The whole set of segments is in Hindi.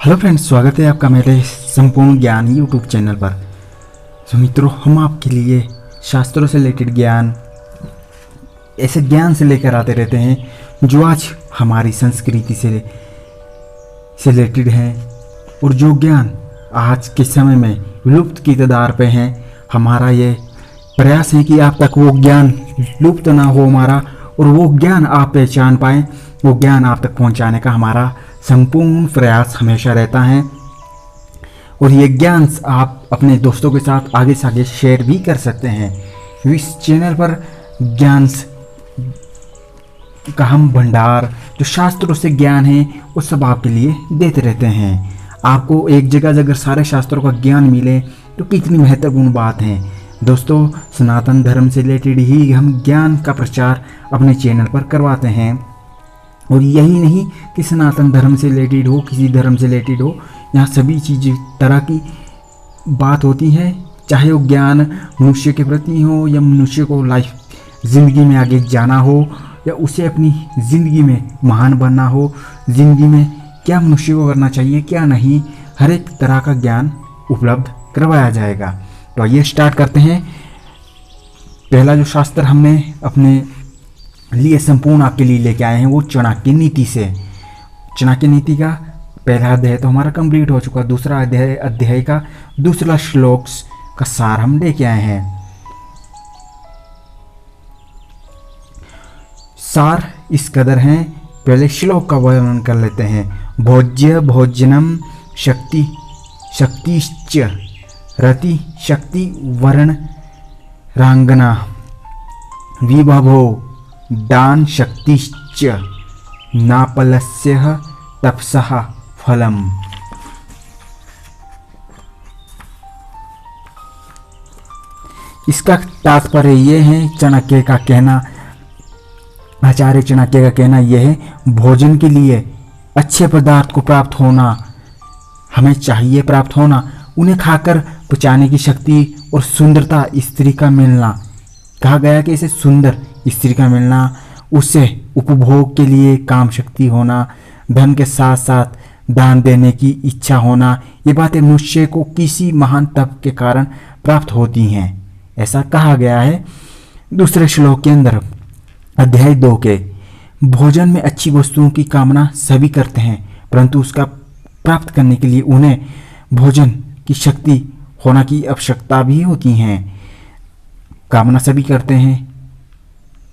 हेलो फ्रेंड्स, स्वागत है आपका मेरे संपूर्ण ज्ञान यूट्यूब चैनल पर। तो मित्रों, हम आपके लिए शास्त्रों से रिलेटेड ज्ञान, ऐसे ज्ञान से लेकर आते रहते हैं जो आज हमारी संस्कृति से रिलेटेड हैं और जो ज्ञान आज के समय में विलुप्त की कगार पे हैं। हमारा ये प्रयास है कि आप तक वो ज्ञान लुप्त ना हो हमारा, और वो ज्ञान आप पहचान पाएँ, वो ज्ञान आप तक पहुंचाने का हमारा संपूर्ण प्रयास हमेशा रहता है। और ये ज्ञान आप अपने दोस्तों के साथ आगे से आगे शेयर भी कर सकते हैं। इस चैनल पर ज्ञान का हम भंडार, जो शास्त्रों से ज्ञान है, वो सब आपके लिए देते रहते हैं। आपको एक जगह अगर सारे शास्त्रों का ज्ञान मिले तो कितनी महत्वपूर्ण बात है। दोस्तों, सनातन धर्म से रिलेटेड ही हम ज्ञान का प्रचार अपने चैनल पर करवाते हैं। और यही नहीं कि सनातन धर्म से रिलेटेड हो, किसी धर्म से रिलेटेड हो, यहाँ सभी चीज़ें तरह की बात होती हैं। चाहे वो ज्ञान मनुष्य के प्रति हो, या मनुष्य को लाइफ ज़िंदगी में आगे जाना हो, या उसे अपनी ज़िंदगी में महान बनना हो, ज़िंदगी में क्या मनुष्य को करना चाहिए क्या नहीं, हर एक तरह का ज्ञान उपलब्ध करवाया जाएगा। तो आइए स्टार्ट करते हैं। पहला जो शास्त्र हमने अपने लिए संपूर्ण आपके लिए लेके आए हैं वो चाणक्य नीति से। चाणक्य नीति का पहला अध्याय तो हमारा कंप्लीट हो चुका। दूसरा अध्याय का दूसरा श्लोक का सार हम लेके आए हैं। सार इस कदर है, पहले श्लोक का वर्णन कर लेते हैं। भोज्य भोजनम शक्ति शक्तिश्च रति शक्ति वर्ण रांगना विभवो दान शक्तिश्च नापलस्य तपसः फलम। इसका तात्पर्य ये है, चाणक्य का कहना, आचार्य चाणक्य का कहना यह है, भोजन के लिए अच्छे पदार्थ को प्राप्त होना हमें चाहिए, प्राप्त होना, उन्हें खाकर पचाने की शक्ति और सुंदरता स्त्री का मिलना। कहा गया कि इसे सुंदर स्त्री का मिलना, उससे उपभोग के लिए काम शक्ति होना, धन के साथ साथ दान देने की इच्छा होना, ये बातें मनुष्य को किसी महान तप के कारण प्राप्त होती हैं, ऐसा कहा गया है दूसरे श्लोक के अंदर, अध्याय 2 के। भोजन में अच्छी वस्तुओं की कामना सभी करते हैं, परंतु उसका प्राप्त करने के लिए उन्हें भोजन की शक्ति होना की आवश्यकता भी होती हैं। कामना सभी करते हैं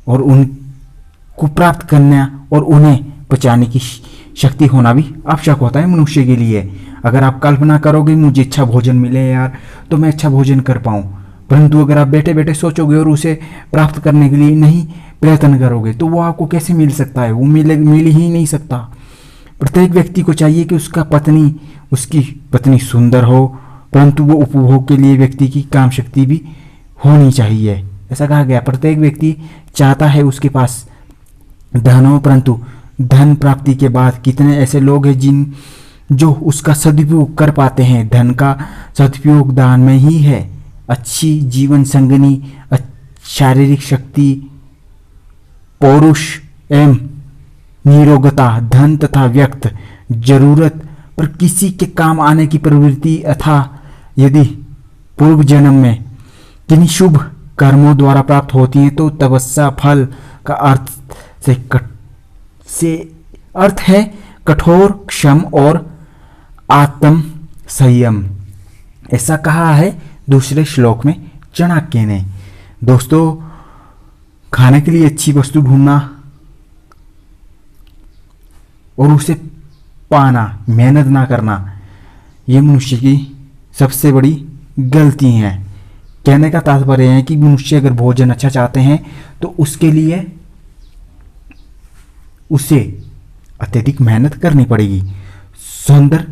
और उनको प्राप्त करना और उन्हें पचाने की शक्ति होना भी आवश्यक होता है मनुष्य के लिए। अगर आप कल्पना करोगे मुझे अच्छा भोजन मिले यार तो मैं अच्छा भोजन कर पाऊँ, परंतु अगर आप बैठे बैठे सोचोगे और उसे प्राप्त करने के लिए नहीं प्रयत्न करोगे तो वो आपको कैसे मिल सकता है, वो मिल ही नहीं सकता। प्रत्येक व्यक्ति को चाहिए कि उसकी पत्नी सुंदर हो, परंतु वो उपभोग के लिए व्यक्ति की काम शक्ति भी होनी चाहिए। ऐसा कहा गया, प्रत्येक व्यक्ति चाहता है उसके पास धन हो, परंतु धन प्राप्ति के बाद कितने ऐसे लोग हैं जो उसका सदुपयोग कर पाते हैं। धन का सदुपयोग दान में ही है। अच्छी जीवन संगनी, शारीरिक शक्ति, पौरुष एवं निरोगता, धन तथा व्यक्त जरूरत पर किसी के काम आने की प्रवृत्ति, अथा यदि पूर्व जन्म में किन्हीं शुभ कर्मों द्वारा प्राप्त होती हैं तो तपस्या फल का अर्थ है कठोर क्षम और आत्म संयम। ऐसा कहा है दूसरे श्लोक में चाणक्य ने। दोस्तों, खाने के लिए अच्छी वस्तु ढूंढना और उसे पाना, मेहनत ना करना, ये मनुष्य की सबसे बड़ी गलती है। कहने का तात्पर्य है कि मनुष्य अगर भोजन अच्छा चाहते हैं तो उसके लिए उसे अत्यधिक मेहनत करनी पड़ेगी। सुंदर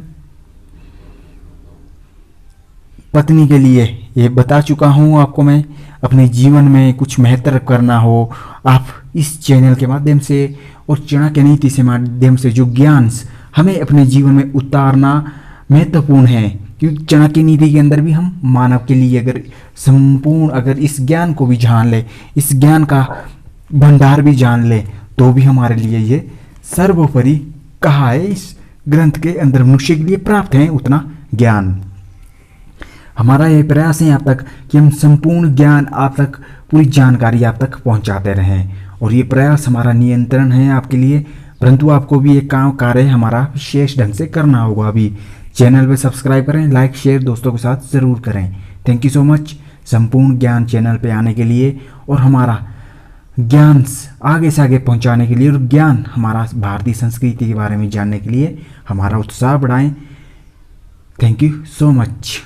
पत्नी के लिए ये बता चुका हूँ आपको मैं। अपने जीवन में कुछ बेहतर करना हो, आप इस चैनल के माध्यम से और चाणक्य नीति से माध्यम से जो ज्ञान हमें अपने जीवन में उतारना महत्वपूर्ण है। क्योंकि चाणक्य नीति के अंदर भी हम मानव के लिए अगर इस ज्ञान को भी जान ले, इस ज्ञान का भंडार भी जान ले, तो भी हमारे लिए ये सर्वोपरि कहा है इस ग्रंथ के अंदर मनुष्य के लिए प्राप्त है उतना ज्ञान। हमारा ये प्रयास है यहाँ तक कि हम संपूर्ण ज्ञान आप तक, पूरी जानकारी आप तक पहुँचाते रहें, और ये प्रयास हमारा नियंत्रण है आपके लिए, परंतु आपको भी एक कार्य हमारा विशेष ढंग से करना होगा। अभी चैनल पे सब्सक्राइब करें, लाइक शेयर दोस्तों के साथ ज़रूर करें। थैंक यू सो मच संपूर्ण ज्ञान चैनल पे आने के लिए, और हमारा ज्ञान आगे से आगे पहुंचाने के लिए, और ज्ञान हमारा भारतीय संस्कृति के बारे में जानने के लिए हमारा उत्साह बढ़ाएं। Thank you so much.